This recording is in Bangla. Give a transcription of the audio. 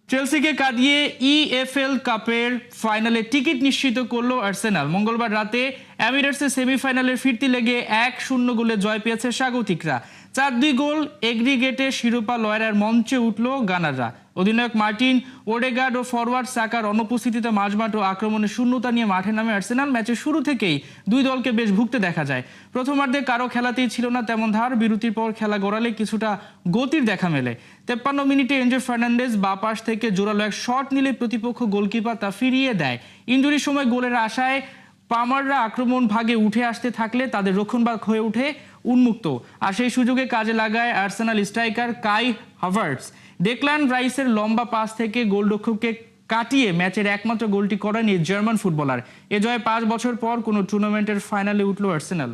চেলসিকে কাটিয়ে ইএফএল কাপের ফাইনালে টিকিট নিশ্চিত করলো আর্সেনাল। মঙ্গলবার রাতে এমিরেটসের সেমিফাইনালের ফিরতি লেগে 1-0 গোলে জয় পেয়েছে স্বাগতিকরা। 4-2 গোল এগ্রিগেটে শিরোপা লড়াইয়ের মঞ্চে উঠল গানাররা। অধিনায়ক মার্টিন ওডেগার্ড ও ফরওয়ার্ড সাকার অনুপস্থিতিতে মাঝমাঠ ও আক্রমণে শূন্যতা নিয়ে মাঠে নামে আর্সেনাল। ম্যাচের শুরু থেকেই দুই দলকে বেশ ভুগতে দেখা যায়। প্রথমার্ধে কারো খেলাতেই ছিল না তেমন ধার। বিরতির পর খেলা গড়ালে কিছুটা গতির দেখা মেলে। 53 মিনিটে এনজো ফার্নান্ডেজ বাঁ পাশ থেকে জোরালো এক শট নিলে প্রতিপক্ষ গোলকিপার তা ফিরিয়ে দেয়। ইনজুরির সময় গোলের আশায় পামাররা আক্রমণ ভাগে উঠে আসতে থাকলে তাদের রক্ষণভাগ হয়ে ওঠে উন্মুক্ত। আর সেই সুযোগে কাজে লাগায় আর্সেনাল স্ট্রাইকার কাই হাভার্টস। ডেকলান রাইসের লম্বা পাস থেকে গোলরক্ষককে কাটিয়ে ম্যাচের একমাত্র গোলটি করেন এই জার্মান ফুটবলার। এ জয়ে 5 বছর পর কোনো টুর্নামেন্টের ফাইনালে উঠল আর্সেনাল।